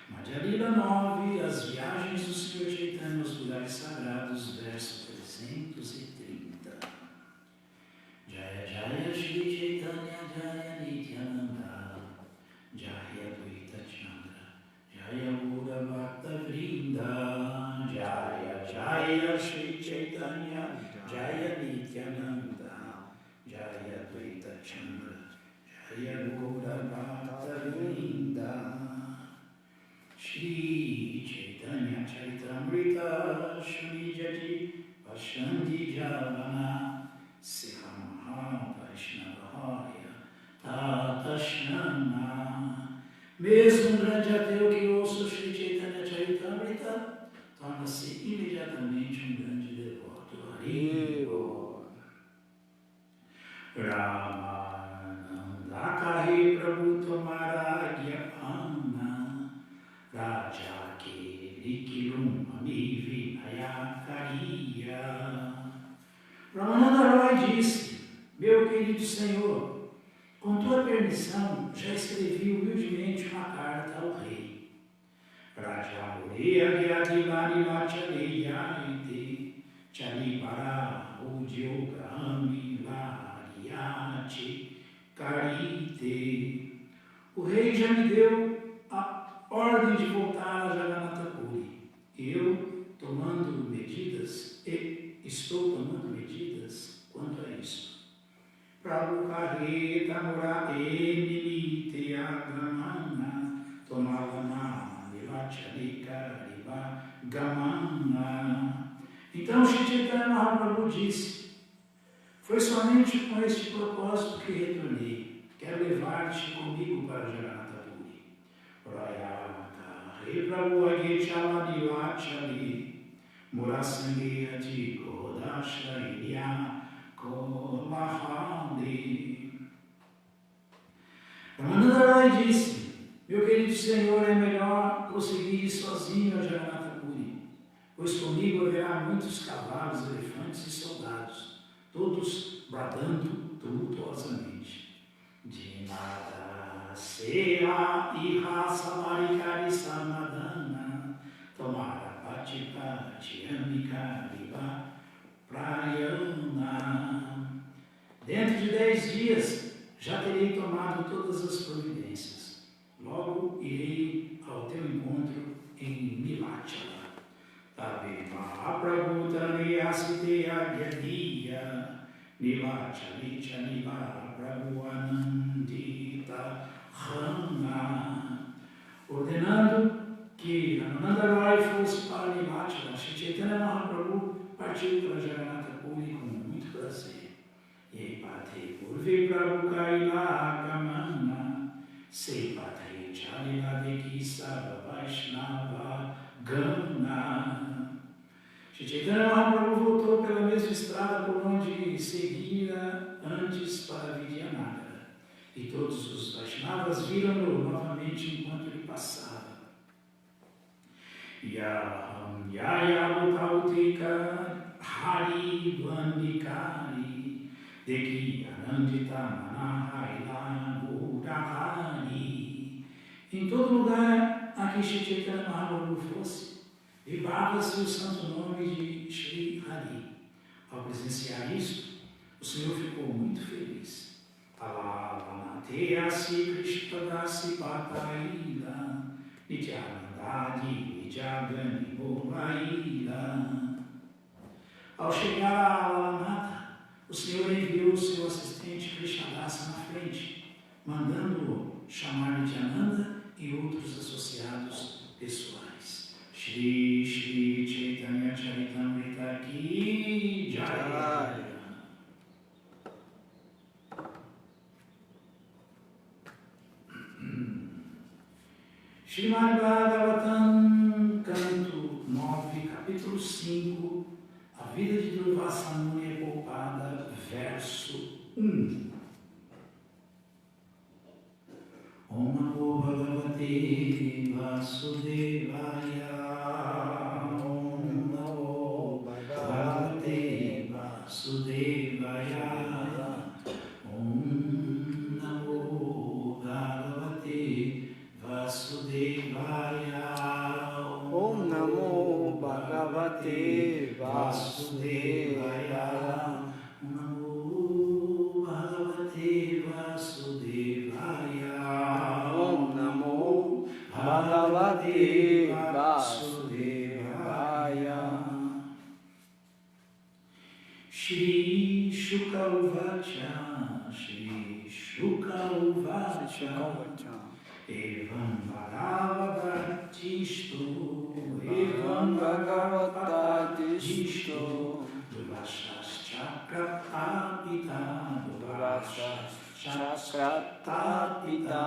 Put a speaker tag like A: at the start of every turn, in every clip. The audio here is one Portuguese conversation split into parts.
A: Madhya Lila 9, as viagens do Senhor Chaitanya aos lugares sagrados, verso 330. Jaya Jaya Shri Chaitanya Jaya Nityananda Jaya Advaita Chandra Jaya Buddha Bhakta Vrinda Jaya Jaya Shri Chaitanya Jaya Nityananda Jaya Advaita Chandra Jaya Buddha Bhakta Vrinda. Shri Chaitanya Charitamrita Shri Jadi Vashandi Javana Sikha Vaishnavaya Tatashana. Mesmo um grande ateu que ouça o Shri Chaitanya Charitamrita torna-se imediatamente um grande devoto. Haribo Ramananda Kahi Prabhu Tomaragya Anna Raja Kirikirum Amivi Ayakaria. Ramananda Roy disse: meu querido Senhor, com tua permissão já escrevi humildemente uma carta ao rei. Raja Mureya Gyadimari Vachaleyaite Chalibara Udyogami Lagyati Karite. O rei já me deu a ordem de voltar a Jagannatha Puri. Eu estou tomando medidas quanto a isso. Prabhupada Mura Enimite Agamana Tomalana Nilacharika Riva Gamana. Então Shri Chaitanya Mahaprabhu disse: foi somente com este propósito que retornei. Quero levar-te comigo para Jagannatha Puri. Prayata Re Prabhu Agechala Nilachali Murasangeya de Kodashaiya Kolahali. Ramananda Roy disse: meu querido Senhor, é melhor prosseguir sozinho a Jagannatha Puri, pois comigo haverá muitos cavalos, elefantes e soldados, todos bradando tumultuosamente. De nada será iha samarikari samadana tomara patipati amika viva prayana. Dentro de 10 dias já terei tomado todas as providências. Logo irei ao teu encontro em Nilachala. Tabe Mahaprabhu Taniyasite Agyadiya Nilachali Chaniva Prabhu Anandita Hana. Ordenando que Ramananda Roy fosse para Nilachala, Shri Chaitanya Mahaprabhu partiu para Jagannatha Puri com muito prazer. E Pate Purve Prabhu Kaila Gamana Se Pate Chalila Deki Sava Vaishnava Gana. Shri Chaitanya Mahaprabhu voltou pela mesma estrada por onde seguira antes para Vidyanagara, e todos os Vaishnavas viram-no novamente enquanto ele passava. Yaham Yayavutautika Hari Vandikari Deki Anandita Manahaila Budahari. Em todo lugar a que Shri Chaitanya Mahaprabhu fosse, vibrava-se o santo nome de Shri Hari. Ao presenciar isto, o Senhor ficou muito feliz. Alavanateyasi Krishnadasi Pataila Nityanandadi Nijagani Bolaila. Ao chegar a Alavanata, o Senhor enviou o seu assistente Krishnadasi na frente, mandando-o chamar Nityananda e outros associados pessoais. Shri Shri Chaitanya Charitamrita Ki Jaya. Srimad Bhagavatam, canto 9, capítulo 5, a vida de Durvasa Muni é poupada, verso 1. Om Namo Bhagavate Vasudevaya. Om Namo Bhagavate Vasudevaya. Om Namo Bhagavate Vasudevaya.
B: Bhagavate Vasudevaya.
A: Namo Bhagavate Vasudevaya.
B: Om Namo Bhagavate Vasudevaya.
A: Shri Shuka Uvacha, Shri Shuka Uvacha, Evam Bhagavatisto,
B: Evam Bhagavatisto,
A: Durvashashchakratapita,
B: Durvashashchakratapita,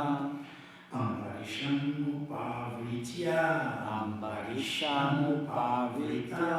A: Ambarishamupavritya,
B: Ambarishamupavritya,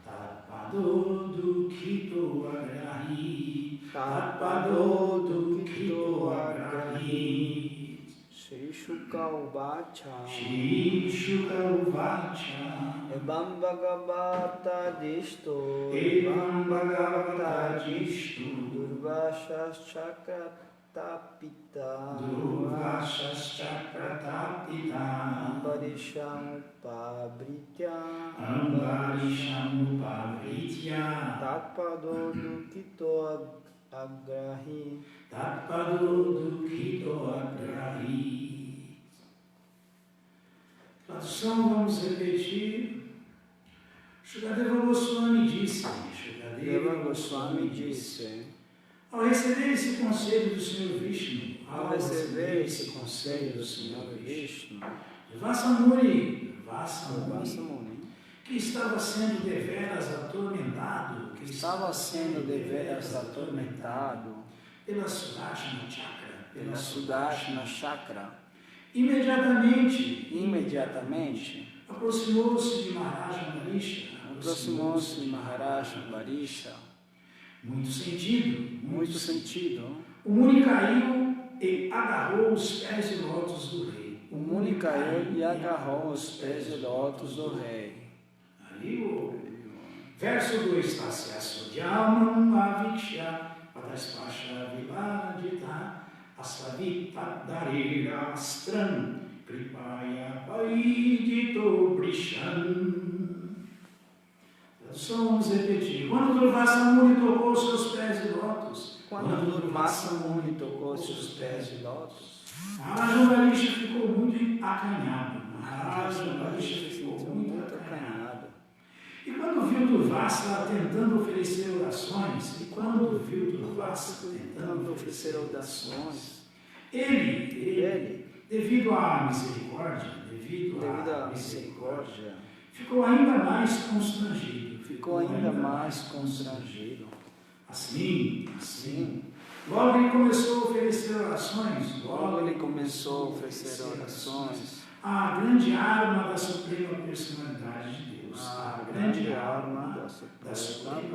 A: Tatpado Dukhito Agrahi,
B: Tatpado Dukhito Agrahi. Shri Shuka Uvacha,
A: Shri Shuka Uvacha,
B: Evam Bhagavatisto,
A: Evam Bhagavatisto,
B: Durvashashchakratapita,
A: Durvashashchakratapita,
B: Ambarishamupavritya,
A: Ambarishamupavritya,
B: Tatpado Dukhito Agrahi.
A: Tatpado Dukhito Agrahi. Tradução, vamos repetir. Shukadeva Goswami disse, ao receber esse conselho do Senhor Vishnu, Vasamuni, que estava sendo deveras atormentado, pela Sudarshana Chakra, imediatamente aproximou-se de Maharaj Ambarisha, muito sentido, o Muni caiu e agarrou os pés de lótus do rei. Ali o verso 2 Tasya Sodhyamam Aviksha Padaspasha Viladita Asavita Darira Astram Kripaya Paidito Brishan. Só vamos repetir. Quando Durvasa tocou seus pés de lótus, Maharaj Ambarisha ficou muito acanhado. E quando viu Durvasa tentando oferecer orações, ele, devido à misericórdia, ficou ainda mais constrangido. Assim, logo ele começou a oferecer orações, à grande arma da Suprema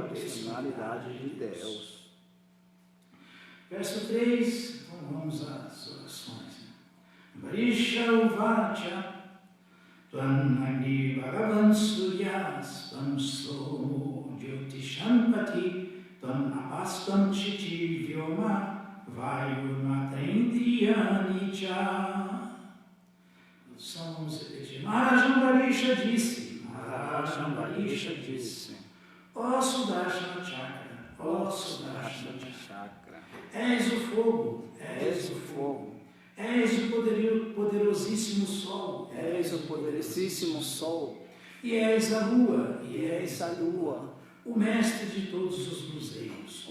A: Personalidade de Deus. Verso 3, então vamos às orações. Varisha Uvacha, Tvam Agni Bhagavan Suryas, Tvam Somo Jyotishampati, Tvam Apastam Chiti Vyoma, Vayurmatrendriyani Cha. Só vamos repetir. Maharaj Ambarisha disse, ó Sudarshana Chakra, és o fogo, és o poderosíssimo sol, e és a lua, o mestre de todos os luzeiros,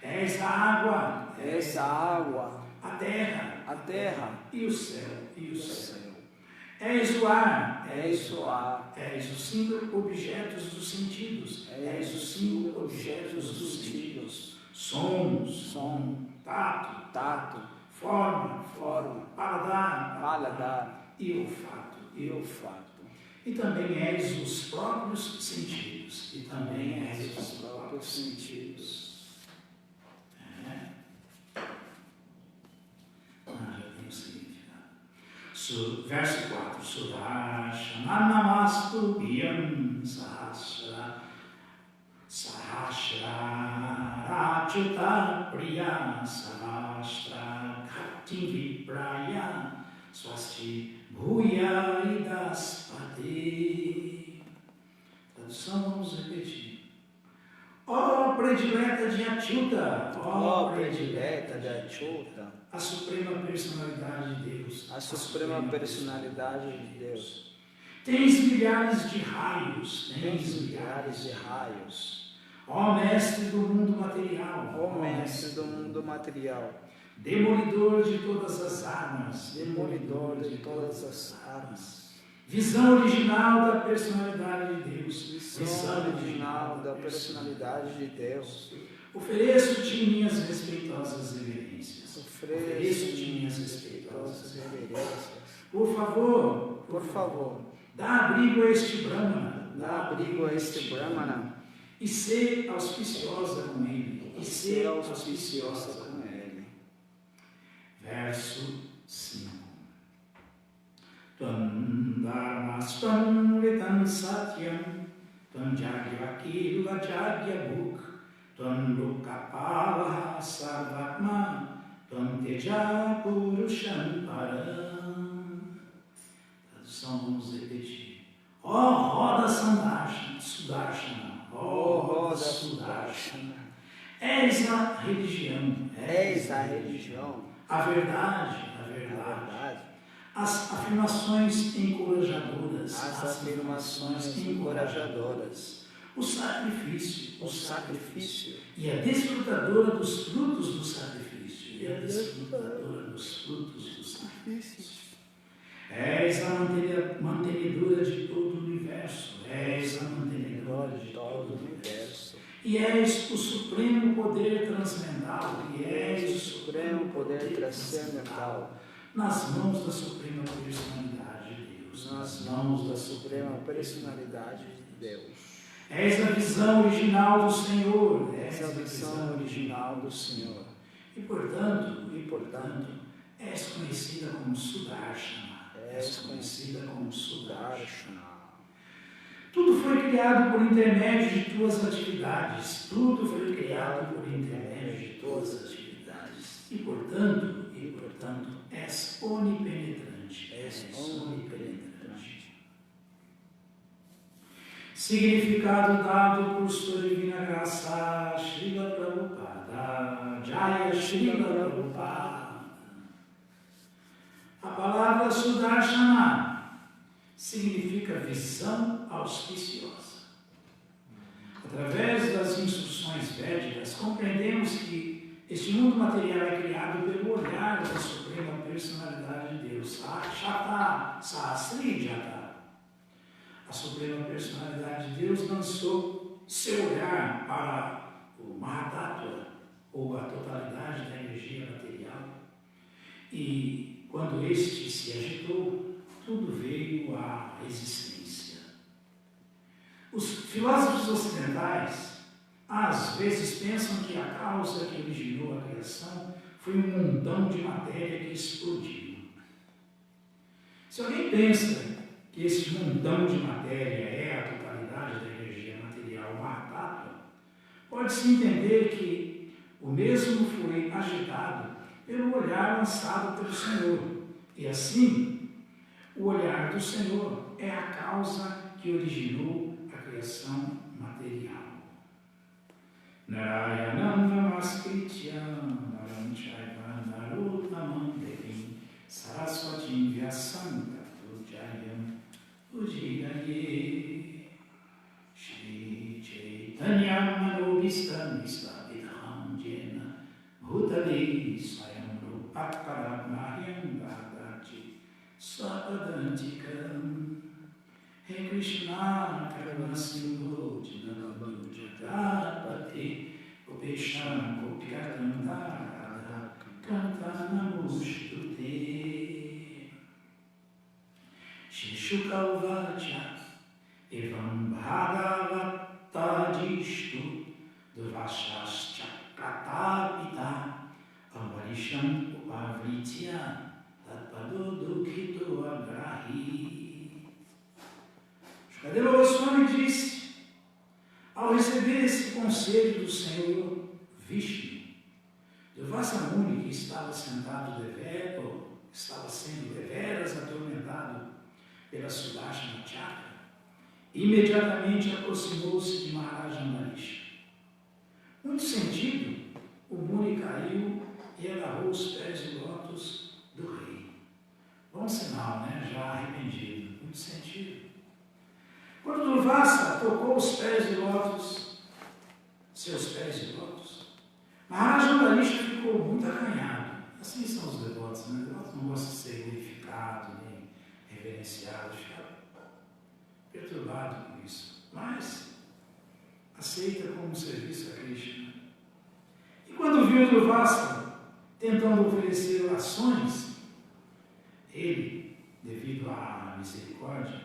A: és a água, a terra e o céu. És o ar, és os 5 objetos dos sentidos, som, tato, forma, paladar e olfato. E também és os próprios sentidos. Já tem o significado. Verso 4. Sudarshana namastu biyam sahasrarachuta priya sahasra ghati vipraya Swasti Bhuya Idaspate. Tradução, vamos repetir. Ó predileta de Achyuta,
B: Ó predileta de Achyuta,
A: a suprema personalidade de Deus,
B: a suprema personalidade de Deus,
A: tens milhares de raios,
B: tens milhares de raios.
A: Ó mestre do mundo material,
B: Ó mestre do mundo material,
A: demolidor de todas as armas,
B: demolidor de todas as armas,
A: visão original da personalidade de Deus,
B: visão original da personalidade de Deus,
A: ofereço-te minhas respeitosas reverências.
B: ofereço-te minhas respeitosas reverências.
A: Por favor, dá abrigo a este Brahmana,
B: dá abrigo a este Brahmana,
A: e ser auspiciosa com ele, Verso 5. Tvam dharmastam vitam satyam, tvam jagyavakila jagyabhuk, tvam lokapalaha sarvatma, tvam teja purusham param. Tradução, vamos repetir. Ó roda Sudarshana, ó roda Sudarshana, és a religião, a verdade, as afirmações encorajadoras, o sacrifício, e a desfrutadora dos frutos do sacrifício, És a mantenedora de todo o universo, e és o supremo poder transcendental, nas mãos da suprema personalidade de Deus, És a visão original do Senhor, e portanto, és conhecida como Sudarshana. Tudo foi criado por intermédio de tuas atividades. E portanto, és onipenetrante. Significado dado por sua divina graça, Srila Prabhupada. Jaya Srila Prabhupada. A palavra Sudarshana significa visão auspiciosa. Através das instruções védicas, compreendemos que este mundo material é criado pelo olhar da Suprema Personalidade de Deus, Shata Sahasrijata. A Suprema Personalidade de Deus lançou seu olhar para o Mahatattva, ou a totalidade da energia material, e quando este se agitou, tudo veio à existência. Os filósofos ocidentais às vezes pensam que a causa que originou a criação foi um montão de matéria que explodiu. Se alguém pensa que esse montão de matéria é a totalidade da energia material Mahatattva, pode-se entender que o mesmo foi agitado pelo olhar lançado pelo Senhor, e assim, o olhar do Senhor é a causa que originou a criação material. Narayanam namaskrityam naram chaiva narottamam devim saraswatim vyasam tato jayam ujiraye Shri Chaitanya manobhistam istabidham jena bhutale swayam rupakaramahyam bhagati Sapadantikam. He Krishna Karunasindhu Jinabandhu Jagapati Gopesham Gopikatandara Kantanamushtute Shishuka Uvacha Evam Bhagavata Jishtu Dvashascha Katapita Ambarisham Upavritya Shukadeva Goswami disse, ao receber esse conselho do Senhor Vishnu, Durvasa Muni, que estava sentado estava sendo deveras atormentado pela Sudashna Chakra, imediatamente aproximou-se de Maharaj Ambarish. Muito sentido, o Muni caiu e agarrou os pés de lótus do rei. Bom sinal, né? Já arrependido. Muito sentido. Quando Durvasa tocou os pés de lótus, seus pés de lótus, Maharaj Ambarish ficou muito acanhado. Assim são os devotos, né? Os devotos não gostam de ser glorificados, nem reverenciados, fica perturbado com isso. Mas aceita como um serviço a Krishna. E quando viu Durvasa tentando oferecer orações, ele, devido à misericórdia,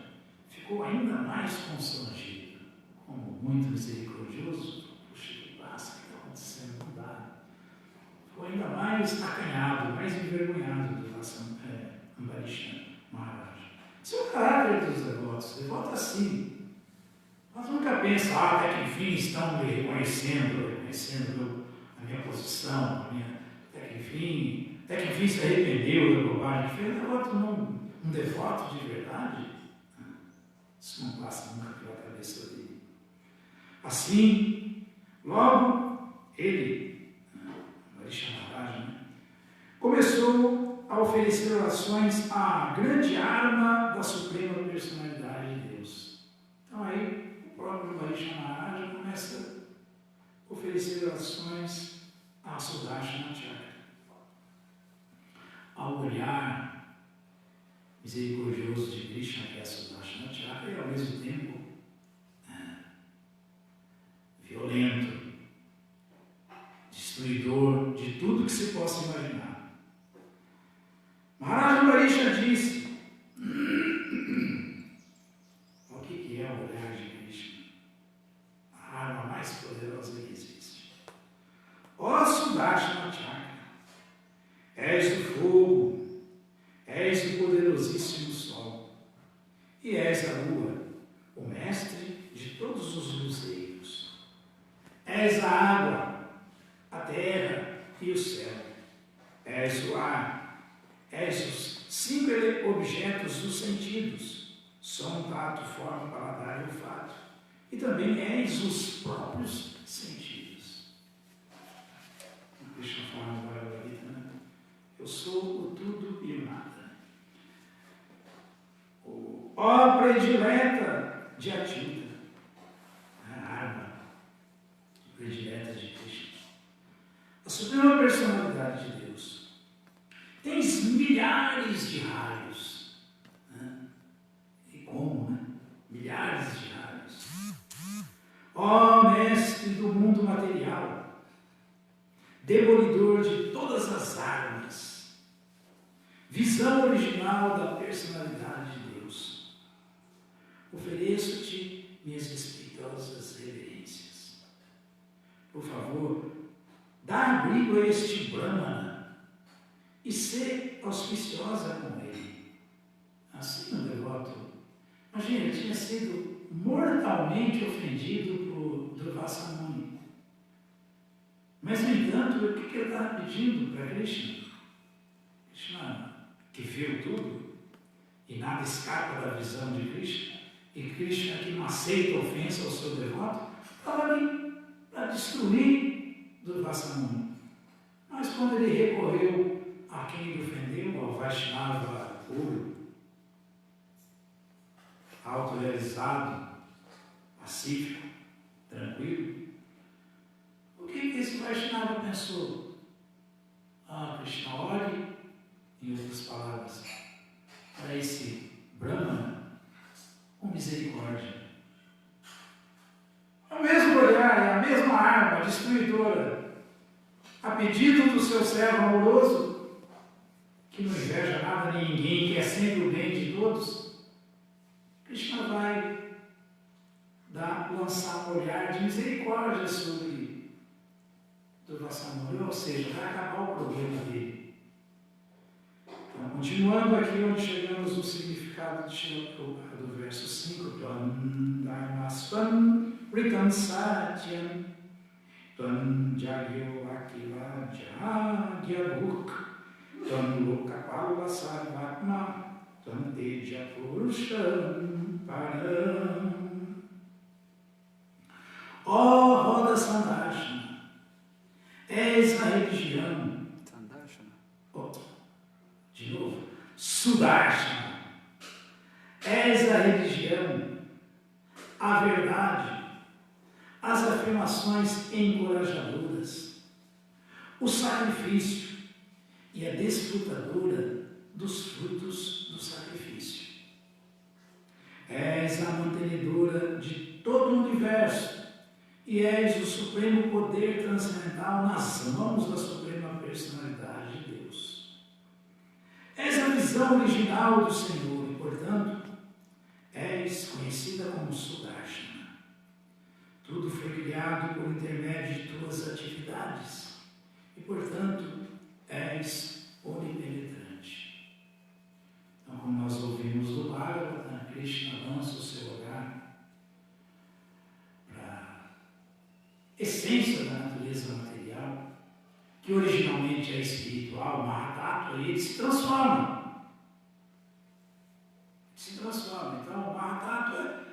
A: ficou ainda mais constrangido, como muito misericordioso. Puxa, que passa, o que está acontecendo? Não dá. Ficou ainda mais acanhado, mais envergonhado do Ambarish Maharaj. Esse é o caráter dos devotos. Devoto assim. Nós nunca pensa, até que enfim estão me reconhecendo a minha posição, até que enfim se arrependeu da bobagem que fez. Um devoto de verdade, isso não passa nunca pela cabeça dele. Assim, logo ele, Ambarish Maharaj, começou a oferecer orações à grande arma da Suprema Personalidade de Deus. Então aí, o próprio Ambarish Maharaj começa a oferecer orações à Sudashna Chakra. Ao olhar misericordioso de Krishna, que é a Sudashna Chakra, e ao mesmo tempo violento, destruidor de tudo que se possa imaginar. Maharaj Ambarish disse: o que é o olhar de Krishna? A arma mais poderosa que existe. Ó Sudashna Chakra, és o fogo, és o poderosíssimo sol, e és a lua, o mestre de todos os luzeiros. És a água, a terra e o céu. És o ar, és os 5 objetos dos sentidos, som, tato, forma, paladar e olfato. E também és os próprios sentidos. Deixa eu falar agora, né? Eu sou o tudo e o nada. Ó predileta de Atyuta, a arma predileta de Krishna, a suprema personalidade de Deus. Tens milhares de raios. Né? E como, né? Milhares de raios. Ó mestre do mundo material, demolidor de todas as armas, visão original da personalidade de Deus, ofereço-te minhas respeitosas reverências. Por favor, dá abrigo a este Brahmana e ser auspiciosa com ele. Assim o devoto, imagina, ele tinha sido mortalmente ofendido por Durvasa Muni. Mas, no entanto, o que ele estava pedindo para Krishna? Krishna, que viu tudo e nada escapa da visão de Krishna, e Krishna, que não aceita ofensa ao seu devoto, estava ali para destruir Durvasa Muni. Mas quando ele recorreu a quem ele ofendeu, ao Vaishnava puro, autorrealizado, pacífico, tranquilo, o que esse Vaishnava pensou? Krishna, olhe, em outras palavras, para esse Brahmana com misericórdia. É o mesmo olhar, é a mesma arma destruidora, a pedido do seu servo amoroso, que não inveja nada nem ninguém, que é sempre o bem de todos. Krishna vai lançar um olhar de misericórdia sobre Durvasa Muni, ou seja, vai acabar o problema dele. Então, continuando aqui onde chegamos no significado de Srila Prabhupada, do verso 5, Tvam Dharmasvam Ritam Satyam Tvam Jagyo Akila Jagyabhuk Tamulokapala Sarvatma Tamteja Purusham Param. Ó roda Sandarshana, és a religião.
B: Sandarshana.
A: De novo, Sudarshana, és a religião, a verdade, as afirmações encorajadoras, o sacrifício e a desfrutadora dos frutos do sacrifício. És a mantenedora de todo o universo e és o supremo poder transcendental nas mãos da suprema personalidade de Deus. És a visão original do Senhor e, portanto, és conhecida como Sudarshana. Tudo foi criado por intermédio de tuas atividades e, portanto, és onipenetrante. Então, como nós ouvimos do Bhagavatam, Krishna lança o seu olhar para a essência da natureza material, que originalmente é espiritual, Mahatattva, e ele se transforma. Então, o Mahatattva,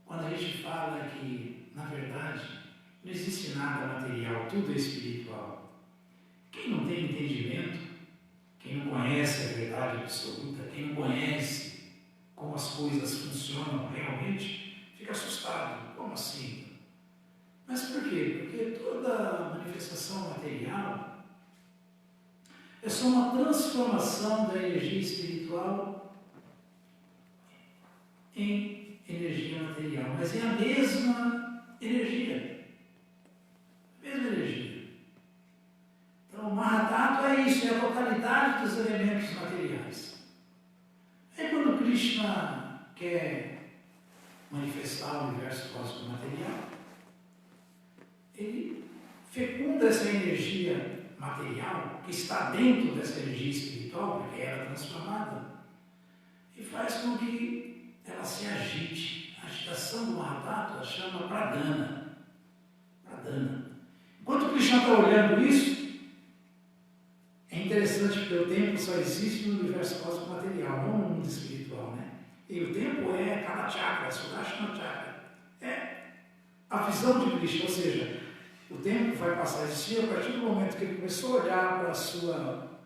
A: quando a gente fala que, na verdade, não existe nada material, tudo é espiritual. Quem não tem entendimento, quem não conhece a verdade absoluta, quem não conhece como as coisas funcionam realmente, fica assustado. Como assim? Mas por quê? Porque toda manifestação material é só uma transformação da energia espiritual em energia material, mas é a mesma energia. Então, o Mahatattva é isso, é a totalidade dos elementos materiais. Aí quando Krishna quer manifestar o universo cósmico material, ele fecunda essa energia material que está dentro dessa energia espiritual, porque ela é transformada, e faz com que ela se agite. A agitação do Mahatattva chama Pradana. Enquanto Krishna está olhando isso, é interessante porque o tempo só existe no universo cósmico material, não no mundo espiritual, né? E o tempo é cada chakra, Sudarshana chakra. É a visão de Krishna, ou seja, o tempo vai passar a existir a partir do momento que ele começou a olhar para a sua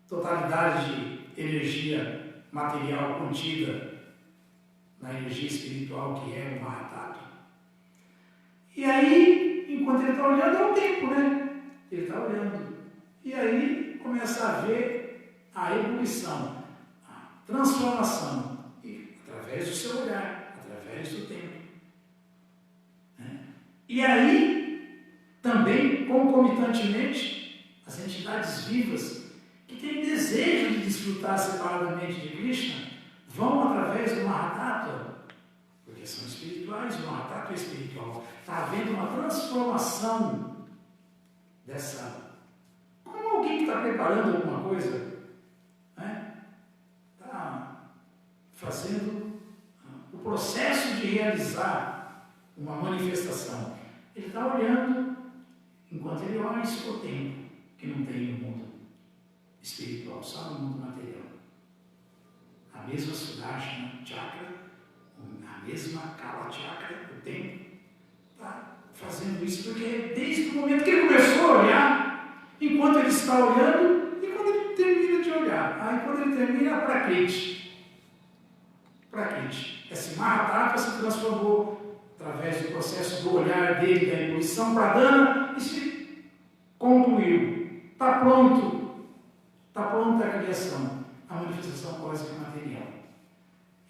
A: totalidade de energia material contida na energia espiritual que é o Mahatattva. E aí, enquanto ele está olhando, é o tempo, né? Ele está olhando. E aí começa a haver a ebulição, a transformação, e, através do seu olhar, através do tempo. Né? E aí, também, concomitantemente, as entidades vivas que têm desejo de desfrutar separadamente de Krishna vão através do Mahatattva, porque são espirituais, o Mahatattva é espiritual. Está havendo uma transformação dessa. Como alguém que está preparando alguma coisa, né? Está fazendo o processo de realizar uma manifestação. Ele está olhando, enquanto ele olha isso o tempo, que não tem no mundo espiritual, só no mundo material. A mesma Sudarshana chakra, a mesma Kala chakra, o tempo, está fazendo isso, porque desde o momento que ele começou a olhar, enquanto ele está olhando, e quando ele termina de olhar. Aí quando ele termina, Prakriti. Esse Mahatattva se transformou, através do processo do olhar dele, da evolução Pradana, e se concluiu. Está pronto. Está pronta a criação, a manifestação cósmica material.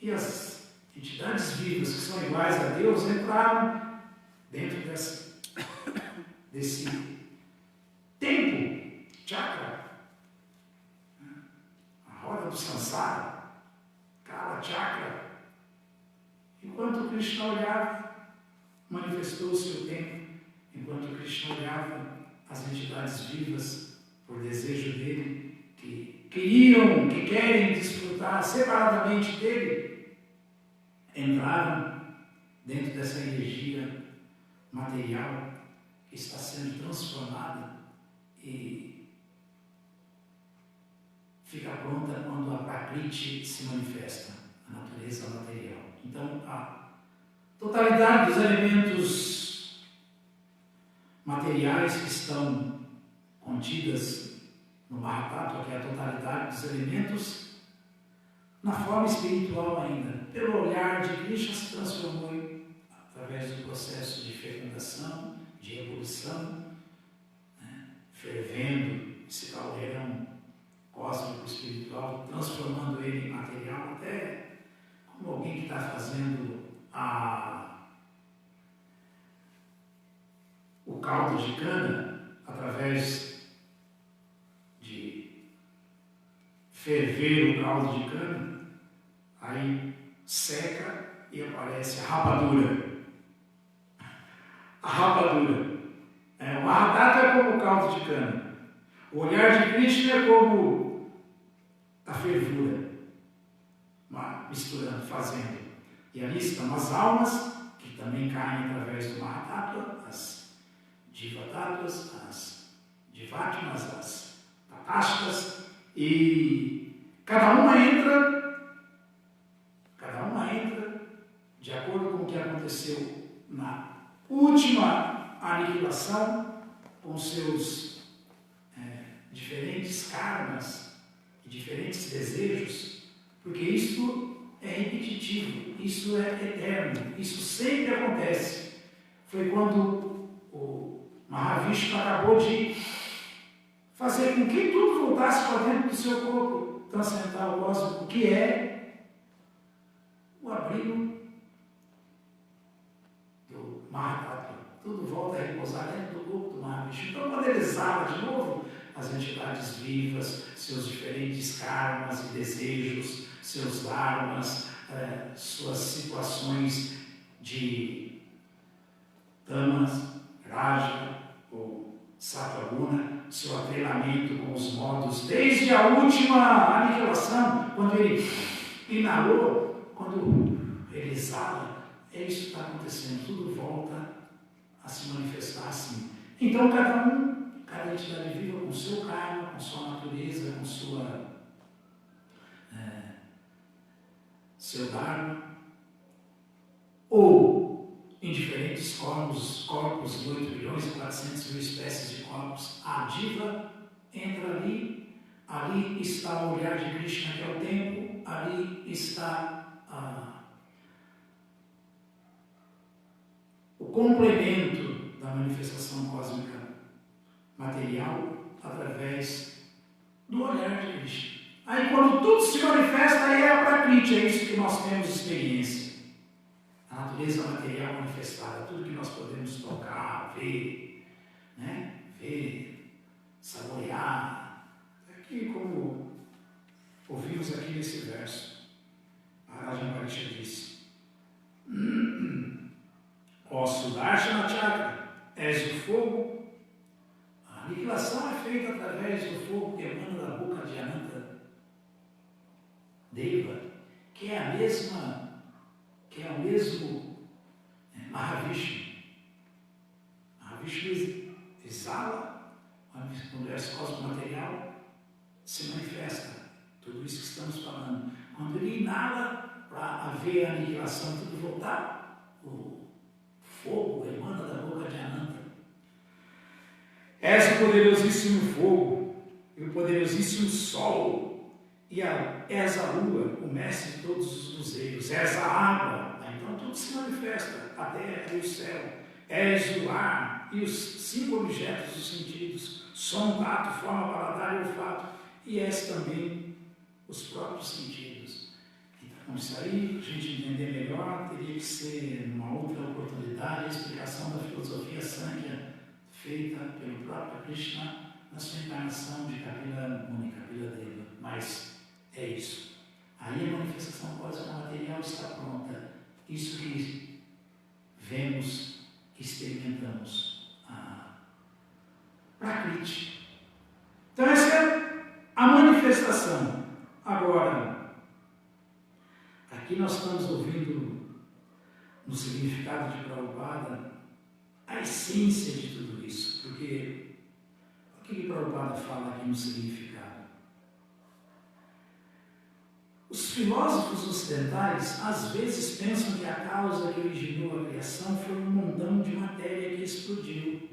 A: E as entidades vivas que são iguais a Deus entraram dentro desse tempo, chakra, a roda do Sansara, Kala chakra. Enquanto Krishna olhava, manifestou-se o tempo. Enquanto Krishna olhava, as entidades vivas, por desejo dele, que querem desfrutar separadamente dele, entraram dentro dessa energia material que está sendo transformada e fica pronta quando a Prakriti se manifesta, a natureza material. Então, a totalidade dos elementos materiais que estão contidas no Mahatattva, que é a totalidade dos elementos, na forma espiritual ainda, pelo olhar de Krishna, se transformou através do processo de fecundação, de evolução, né, fervendo esse caldeirão cósmico espiritual, transformando ele em material, até como alguém que está fazendo o caldo de cana, através de ferver o caldo de cana, aí seca e aparece a rapadura. A rapadura. O Mahatattva é como o caldo de cana. O olhar de Krishna é como a fervura, misturando, fazendo. E ali estão as almas, que também caem através do Mahatattva, as Jivatattvas, as Jivatmas, as Tatashtas, e cada uma entra de acordo com o que aconteceu na última aniquilação, com seus diferentes karmas e diferentes desejos, porque isso é repetitivo, isso é eterno, isso sempre acontece. Foi quando o Mahavishnu acabou de fazer com que tudo voltasse para dentro do seu corpo transcendental cósmico, que é o abrigo do Mahatattva. Tudo volta a repousar dentro do corpo do Mahavishnu. Então, quando ele exala de novo as entidades vivas, seus diferentes karmas e desejos, seus dharmas, suas situações de tamas, raja ou sattva-guna, seu atrelamento com os modos, desde a última aniquilação, quando ele inalou, quando ele exala, é isso que está acontecendo, tudo volta a se manifestar assim. Então, cada entidade viva com seu karma, com sua natureza, com seu dharma, ou em diferentes corpos de 8 bilhões e 400 mil espécies de corpos, a diva entra ali está o olhar de Krishna, que é o tempo, ali está o complemento da manifestação cósmica material através do olhar de Krishna. Aí quando tudo se manifesta, aí é a Prakriti, é isso que nós temos experiência. A natureza material manifestada, tudo que nós podemos tocar, ver, né? Ver, saborear. Aqui como ouvimos aqui nesse verso, Maharaja Maharshi disse: ó Sudarshana Chakra, és o fogo. A aniquilação é feita através do fogo que emana da boca de Ananta Deva, que é o mesmo Mahavishnu. Mahavishnu exala, o universo cósmico material se manifesta. Tudo isso que estamos falando. Quando ele inala para haver a aniquilação, tudo voltar, o fogo emana da boca de Ananta. És o poderosíssimo fogo e o poderosíssimo sol. E és a lua, o mestre de todos os luzeiros. És a água. Então tudo se manifesta. A terra e o céu. És o ar e os 5 objetos dos sentidos. Som, tato, forma, paladar e olfato. E és também os próprios sentidos. Então isso aí, para a gente entender melhor, teria que ser numa outra oportunidade a explicação da filosofia Sankhya feita pelo próprio Krishna na sua encarnação de Kapila Muni, Kapila Deva. Mas é isso. Aí a manifestação cósmica material está pronta. Isso que vemos, que experimentamos. Prakriti. Então essa é a manifestação. Agora, aqui nós estamos ouvindo no significado de Prabhupada a essência de tudo isso. Porque o que Prabhupada fala aqui no significado? Os filósofos ocidentais às vezes pensam que a causa que originou a criação foi um montão de matéria que explodiu.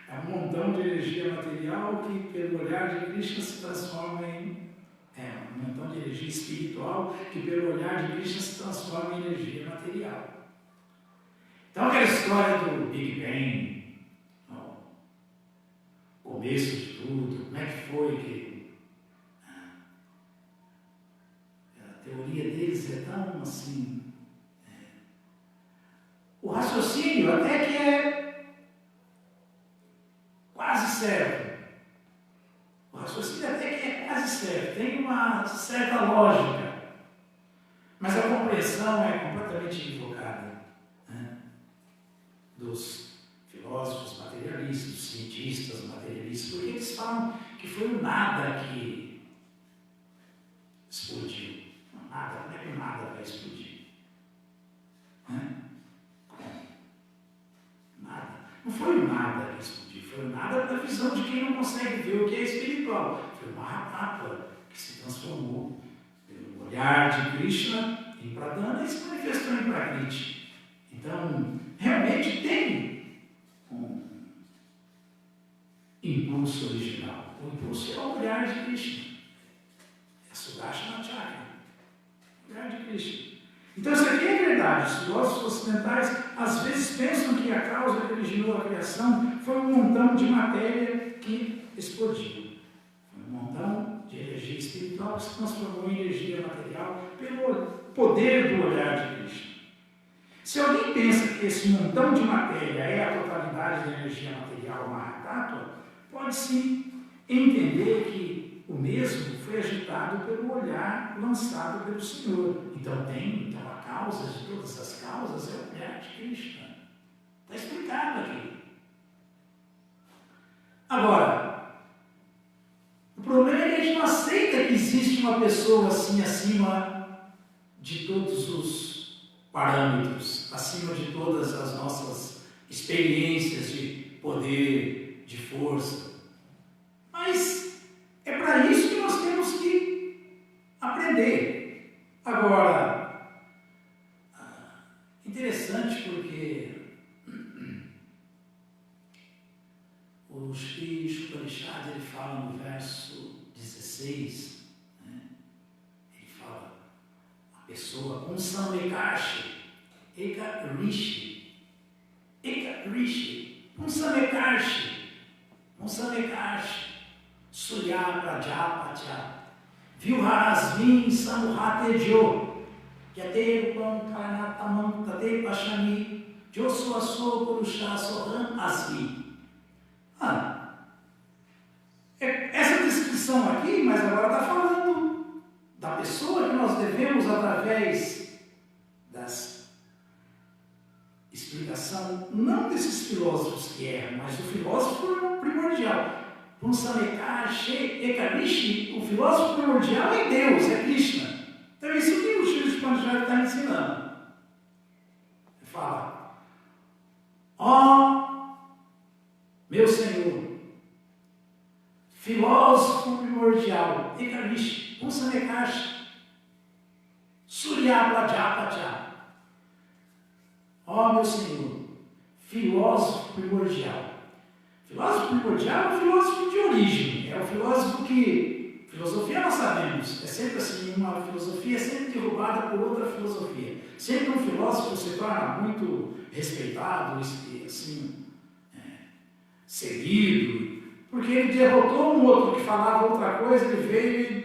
A: É um montão de energia material que, pelo olhar de Krishna, se transforma em... um montão de energia espiritual que, pelo olhar de Krishna, se transforma em energia material. Então, aquela história do Big Bang, o começo de tudo, como é que foi que... A teoria deles é tão assim... O raciocínio até que é quase certo. O raciocínio até que é quase certo. Tem uma certa lógica. Mas a compreensão é completamente equivocada, né? Dos filósofos materialistas, dos cientistas materialistas, porque eles falam que foi o nada que explodiu. Nada, como é que o nada vai explodir? Nada. Não foi o nada que explodiu, foi o nada da visão de quem não consegue ver o que é espiritual. Foi uma Mahatma que se transformou pelo olhar de Krishna em Pradana e se manifestou em Prakriti. Então, realmente tem um impulso original. O impulso é o olhar de Krishna. É Sudarshana Chakra. O olhar de Krishna. Então, isso aqui é verdade. Os filósofos ocidentais às vezes pensam que a causa que originou a criação foi um montão de matéria que explodiu. Foi um montão de energia espiritual que se transformou em energia material pelo poder do olhar de Krishna. Se alguém pensa que esse montão de matéria é a totalidade da energia material Mahatattva, pode-se entender que o mesmo foi agitado pelo olhar lançado pelo Senhor. Então a causa de todas as causas é o olhar de Krishna. Está explicado aqui. Agora, o problema é que a gente não aceita que existe uma pessoa assim acima de todos os parâmetros, acima de todas as nossas experiências de poder, de força. Mas é para isso que nós temos que aprender. Agora, interessante porque o Shri Shuparishad, ele fala no verso 16, né? Ele fala, a pessoa com Samekashi, Eka Rishi, Surya Prajapatya, Vyuharasmin Samuhatejo, Yaterupam Karanatamam Tate Pashani, Josuaso Purusha Soham Asmi. Essa descrição aqui, mas agora está falando da pessoa que nós devemos, através das explicação, não desses filósofos que erram, mas do filósofo primordial. Punsamekashi Ekarishi, o filósofo primordial é Deus, é Krishna. Então é isso que o Shri Shuparishad está ensinando. Ele fala, meu Senhor, filósofo primordial, Ekarishi, Punsamekashi, Surya Prajapatya. Meu Senhor, filósofo primordial. Filósofo primordial é o filósofo de origem, é o filósofo que... Filosofia nós sabemos, é sempre assim, uma filosofia é sempre derrubada por outra filosofia. Sempre um filósofo se torna muito respeitado, assim, seguido, porque ele derrotou um outro que falava outra coisa, ele veio e...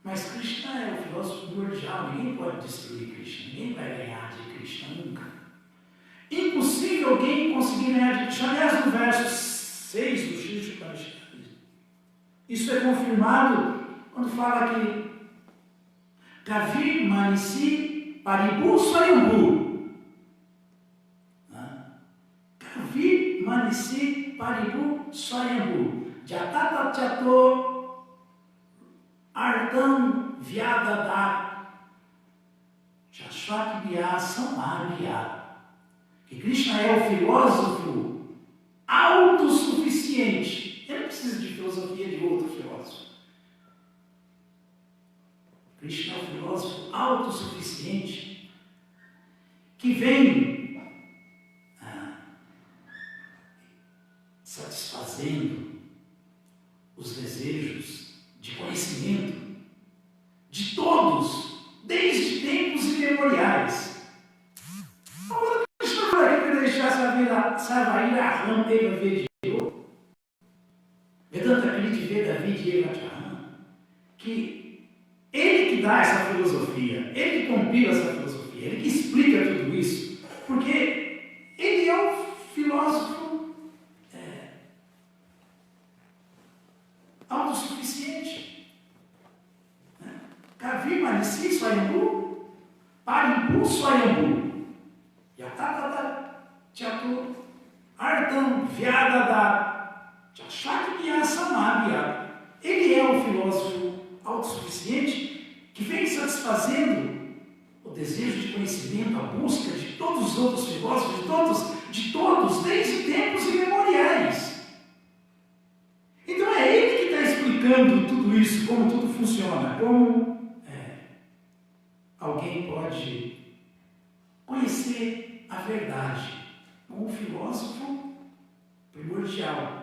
A: Mas Krishna é o filósofo primordial, ninguém pode destruir Krishna, ninguém vai ganhar de Krishna nunca. Impossível alguém conseguir ganhar de Krishna. Aliás, no verso 6 do Shri Shuparishad, isso é confirmado quando fala que Kavi Manisi Paribu Swayambhu. Kavi Manisi Paribu Swayambhu. Jatata Chato Ardam Vyadada Shashvat Bhya Samadhya. Que Krishna é o filósofo autossuficiente. Ele não precisa de filosofia. filosofia de outro filósofo. Krishna é um filósofo autossuficiente que vem satisfazendo os desejos de conhecimento de todos, desde tempos imemoriais. Agora, Krishna vai deixar Sarvaira Teva Vedyo, Vedanta Kriti Veda Vidya Charan, que ele que dá essa filosofia, ele que compila essa filosofia, ele que explica tudo isso, porque ele é um filósofo autossuficiente. Kavi Manisi Swayambhu, Parimpu Swayambhu, Yatatata Chatu, Ardam Vyadada, Chashakya Samadhyat. Ele é um filósofo autossuficiente que vem satisfazendo o desejo de conhecimento, a busca de todos os outros filósofos, de todos, desde tempos imemoriais. Então é ele que está explicando tudo isso, como tudo funciona, como alguém pode conhecer a verdade, como um filósofo primordial.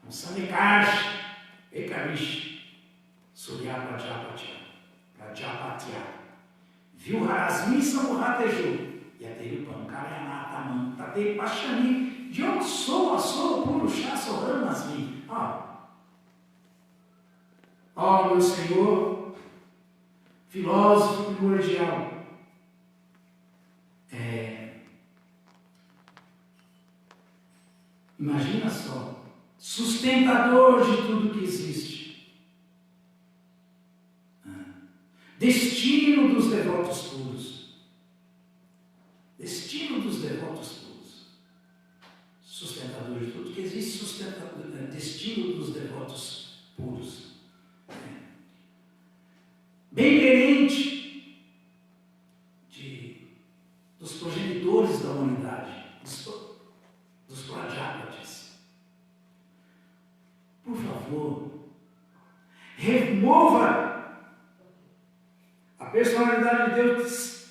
A: Um Samekarsh, Ekarish, Surya Prajapatya, Vilharasmi Samuhateju, Yaterupam Karyanataman, Tatei Pachani, Yom Solo Purusha Soramasmi. Ó meu Senhor, filósofo primordial, imagina só, sustentador de tudo que existe, destino dos devotos puros, sustentador de tudo que existe, destino dos devotos puros, bem gerente dos progenitores da humanidade, dos Prajapatis. Por favor, remova a personalidade de Deus,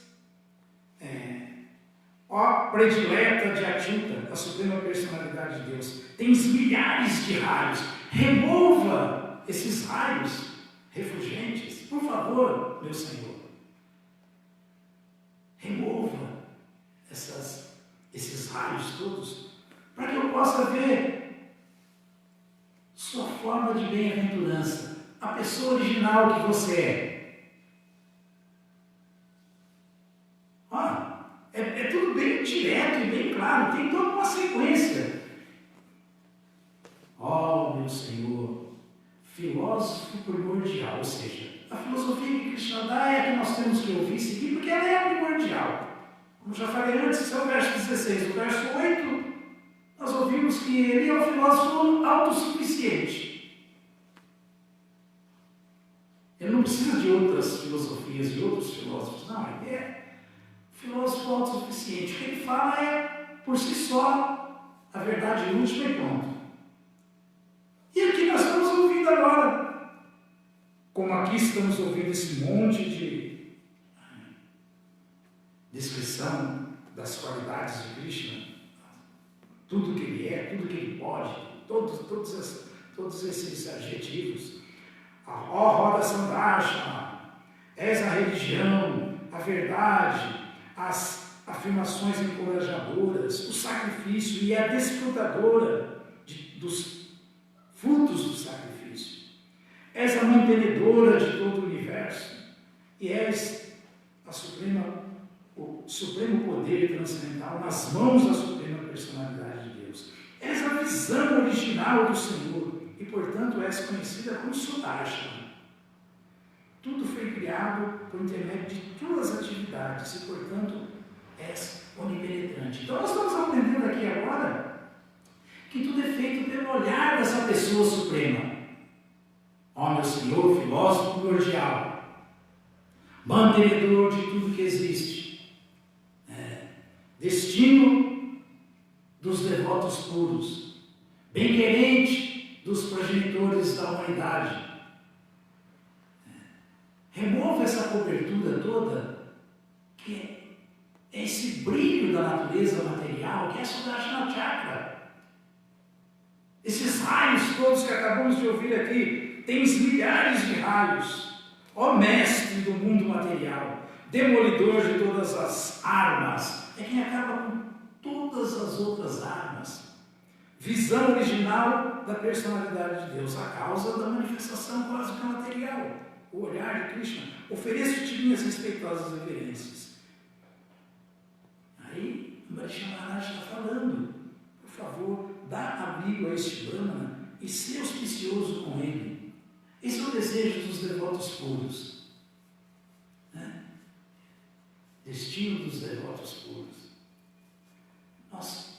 A: predileta de Achyuta, a suprema personalidade de Deus. Tens milhares de raios. Remova esses raios refulgentes, por favor, meu Senhor. Remova esses raios todos, para que eu possa ver sua forma de bem-aventurança, a pessoa original que você é. É tudo bem direto e bem claro, tem toda uma sequência. Meu Senhor, filósofo primordial, ou seja, a filosofia que Krishna dá é a que nós temos que ouvir e seguir, porque ela é primordial. Como já falei antes, esse é o verso 16. No verso 8, nós ouvimos que ele é um filósofo autossuficiente. Ele não precisa de outras filosofias, de outros filósofos, não, ele é filósofo autossuficiente. O que ele fala é, por si só, a verdade última e pronto. E aqui nós estamos ouvindo agora, como aqui estamos ouvindo esse monte de descrição das qualidades de Krishna, tudo que ele é, tudo que ele pode, todos esses adjetivos. Ó roda Sandarsha, és a religião, a verdade, as afirmações encorajadoras, o sacrifício e a desfrutadora dos frutos do sacrifício. És a mantenedora de todo o universo e és o supremo poder transcendental nas mãos da suprema personalidade de Deus. És a visão original do Senhor e, portanto, és conhecida como Sudarshan. Tudo foi criado por intermédio de tuas atividades e, portanto, és onipenetrante. Então, nós estamos aprendendo aqui agora que tudo é feito pelo olhar dessa pessoa suprema. Ó meu Senhor, filósofo primordial, mantenedor de tudo que existe, destino dos devotos puros, bem-querente dos progenitores da humanidade. Remova essa cobertura toda, que é esse brilho da natureza material, que é a Sudarshana Chakra. Esses raios todos que acabamos de ouvir aqui, tens milhares de raios. Ó mestre do mundo material, demolidor de todas as armas, é quem acaba com todas as outras armas. Visão original da personalidade de Deus, a causa da manifestação cósmica material. O olhar de Krishna. Ofereço-te minhas respeitosas reverências. Aí, Ambarisha Maharaj está falando, por favor, dá abrigo a este Brahmana e seja auspicioso com ele. Esse é o desejo dos devotos puros. Destino dos devotos puros.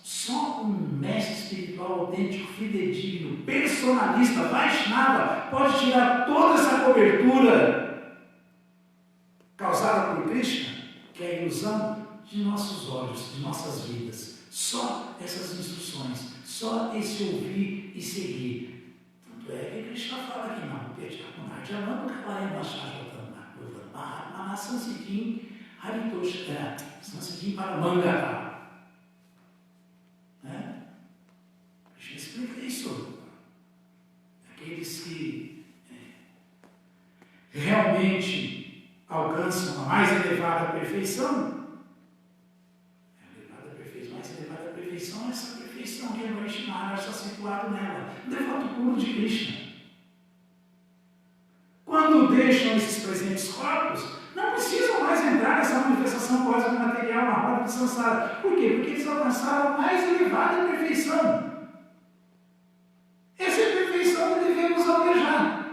A: Só um mestre espiritual autêntico, fidedigno, personalista, Vaishnava, pode tirar toda essa cobertura causada por Krishna, que é a ilusão de nossos olhos, de nossas vidas. Só essas instruções, só esse ouvir e seguir. Tanto é que Krishna fala aqui, não, Sansiddhim para Mangata. Krishna explica isso. Aqueles que realmente alcançam a mais elevada perfeição, mais elevada perfeição é essa perfeição que Ambarisha Maharaj está situado nela, o devoto puro de Krishna. Quando deixam esses presentes corpos, não precisam mais entrar nessa manifestação cósmica material na roda de Sansara. Por quê? Porque eles alcançaram a mais elevada perfeição. Essa é a perfeição que devemos almejar.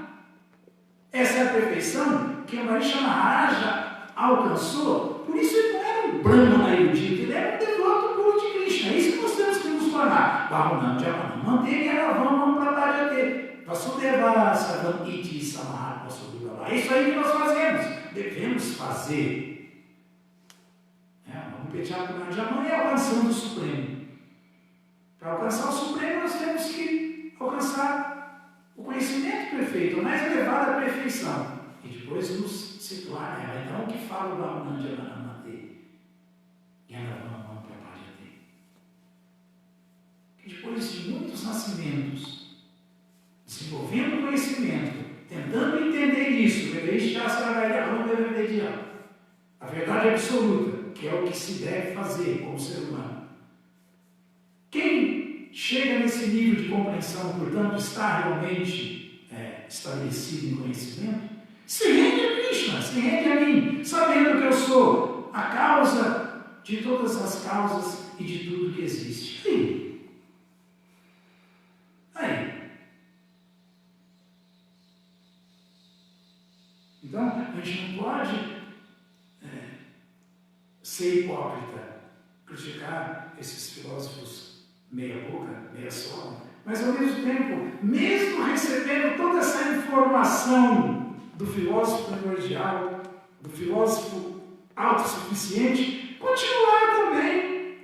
A: Essa é a perfeição que Ambarisha Maharaj alcançou. Por isso ele não era um Brahmana erudito, ele era um devoto puro de Krishna. É isso que nós temos que nos tornar. Bahunam Javanam Manter Yaravam Prabhajate Vasudeva Sarvam Iti Samahar Vasudeva. É isso aí que nós fazemos. Devemos fazer. Vamos pedir para Jaman é alcançando o Supremo. Para alcançar o Supremo, nós temos que alcançar o conhecimento perfeito, a mais elevada perfeição. E depois nos situar nela. Então, o que fala o Bahunam Javanamate? Yaravam Prabhajate. Que depois de muitos nascimentos, desenvolvendo conhecimento, tentando entender isso, a verdade absoluta, que é o que se deve fazer como ser humano. Quem chega nesse nível de compreensão, portanto, está realmente estabelecido em conhecimento, se rende a Krishna, se rende a mim, sabendo que eu sou a causa de todas as causas e de tudo que existe. Aí. Então, a gente não pode ser hipócrita, criticar esses filósofos meia-boca, meia-sola, mas ao mesmo tempo, mesmo recebendo toda essa informação do filósofo primordial, do filósofo autossuficiente, continuar também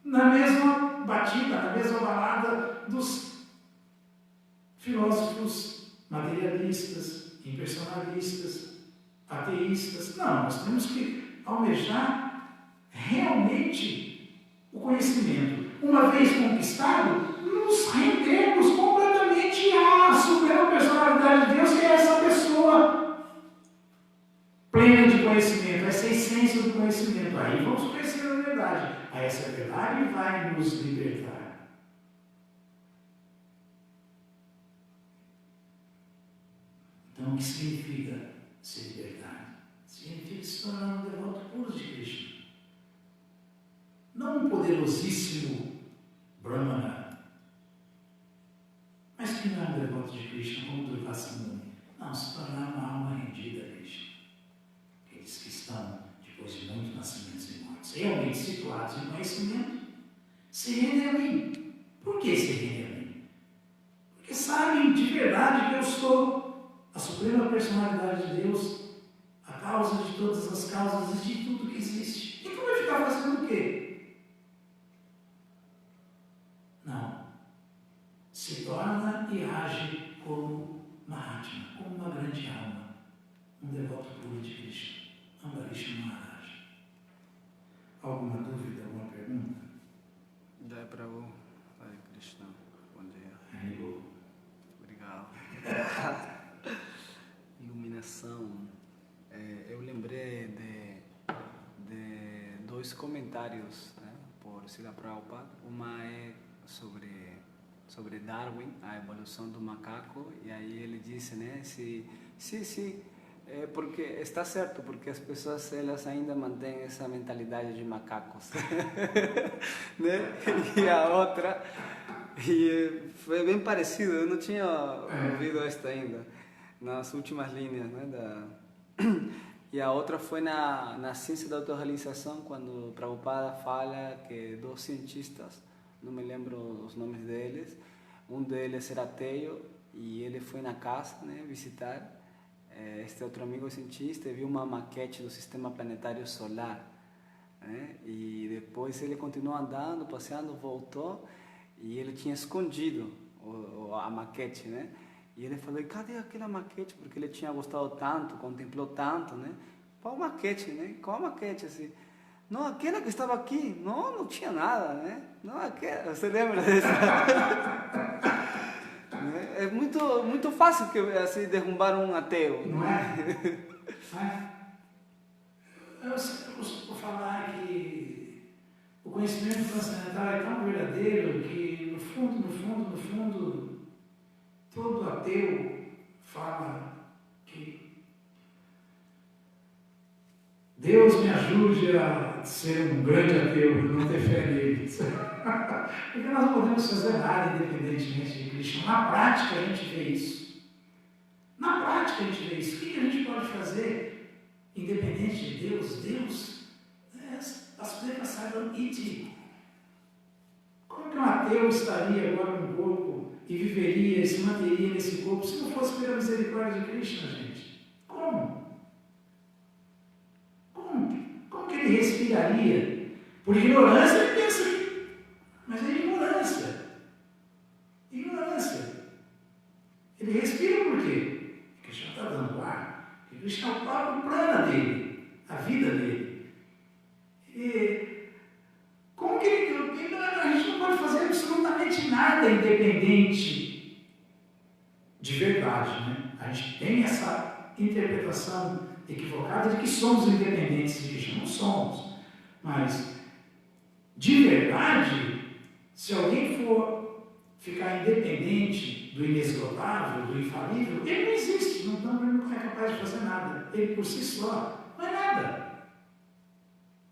A: na mesma batida, na mesma balada dos filósofos materialistas, impersonalistas, ateístas. Não, nós temos que almejar realmente o conhecimento. Uma vez conquistado, nos rendemos completamente à suprema personalidade de Deus, que é essa pessoa plena de conhecimento, essa essência do conhecimento. Aí vamos conhecer a verdade. Aí essa verdade vai nos libertar. Então, o que significa se libertar? Significa se tornar um devoto puro de Krishna. Não um poderosíssimo Brahmana, mas que não é um devoto de Krishna como Durvasa Muni. Não, se tornar uma alma rendida a Krishna. Aqueles que estão, depois de muitos nascimentos e mortes, realmente situados em conhecimento, se rendem a mim. Por que se rendem a mim? Porque sabem de verdade que eu sou a suprema personalidade de Deus, a causa de todas as causas e de tudo que existe. Então vai ficar fazendo o quê? Não. se torna e age como Mahatma, como uma grande alma, um devoto puro de Krishna, Ambarish Maharaj. Alguma dúvida, alguma pergunta?
B: Jai Prabhu, Hare Krishna, bom dia.
A: Haribo.
B: Obrigado. Iluminação. Eu lembrei de dois comentários, né, por Srila Prabhupada. Uma é sobre Darwin, a evolução do macaco, e aí ele disse, né, porque está certo, porque as pessoas elas ainda mantêm essa mentalidade de macacos, né? E a outra, foi bem parecido, eu não tinha ouvido esta ainda, nas últimas linhas, né, e a outra foi na ciência da autorrealização, quando Prabhupada fala que dois cientistas, não me lembro os nomes deles, um deles era ateu e ele foi na casa, né, visitar este outro amigo cientista e viu uma maquete do sistema planetário solar, né, e depois ele continuou andando, passeando, voltou e ele tinha escondido a maquete, né, e ele falou, cadê aquela maquete? Porque ele tinha gostado tanto, contemplou tanto, né, qual maquete, né, qual maquete, assim, não, aquela que estava aqui, não tinha nada, né, não, aquela, você lembra dessa? É muito fácil assim, derrubar um ateu.
A: Não é? Eu sempre costumo falar que o conhecimento transcendental é tão verdadeiro que, no fundo, todo ateu fala que Deus me ajude a ser um grande ateu, não ter fé nele. Porque nós não podemos fazer nada independentemente de Krishna. Na prática a gente vê isso. O que a gente pode fazer independente de Deus? Deus é Vasudeva Sarvam Iti. Como que um ateu estaria agora no corpo e viveria e se manteria nesse corpo se não fosse pela misericórdia de Krishna, gente? Como que ele respiraria? Por ignorância ele pensa que... Mas é ignorância. Ele respira por quê? Porque Krishna está dando ar. Porque Krishna é o próprio prana dele, a vida dele. E como que a gente não pode fazer absolutamente nada independente de verdade, né? A gente tem essa interpretação equivocada de que somos independentes de Krishna. Não somos. Mas, de verdade, se alguém for ficar independente do inesgotável, do infalível, ele não existe, não é capaz de fazer nada. Ele por si só não é nada.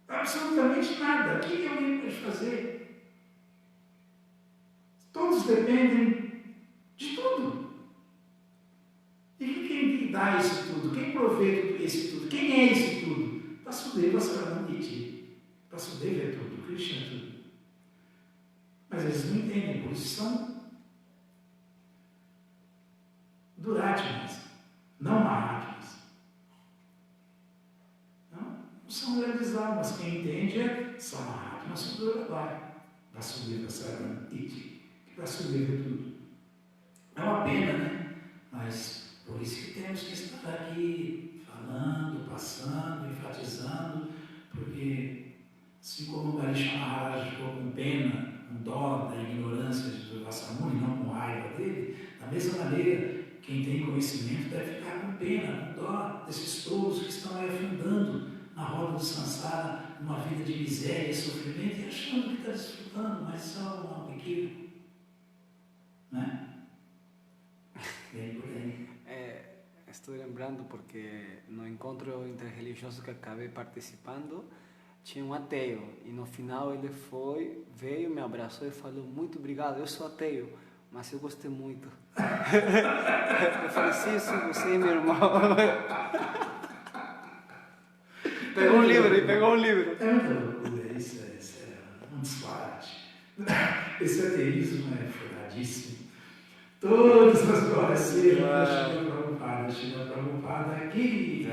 A: Absolutamente nada. O que alguém pode fazer? Todos dependem de tudo. E quem dá isso tudo? Quem provê isso tudo? Quem é isso tudo? Vasudeva Sarvam Iti. Vasudeva é tudo, Krishna é tudo. Mas eles não entendem, por isso são Duratmas, não Mahatmas. Não são grandes almas. Quem entende são Mahatmas, são Duratmas. Vasudeva Sarvam Iti. Vasudeva é tudo. É uma pena, né? Mas por isso que temos que estar aqui falando, passando, enfatizando, porque assim como o Ganesha Maharaj ficou com pena, com dó da ignorância de Durvasamuni, não com raiva dele, da mesma maneira, quem tem conhecimento deve ficar com pena, com dó desses tolos que estão aí afundando na roda do samsara, numa vida de miséria e sofrimento, e achando que está desfrutando, mas só um pequeno. Né? Bem por aí.
B: Estou lembrando porque no encontro interreligioso que acabei participando, tinha um ateu e no final ele veio, me abraçou e falou, muito obrigado, eu sou ateu, mas eu gostei muito. Eu falei, sim, você é meu irmão. Pegou um livro.
A: É muita loucura, isso é um disparate. Esse ateísmo é furadíssimo. Todas as glórias sejam da Srila Prabhupada aqui.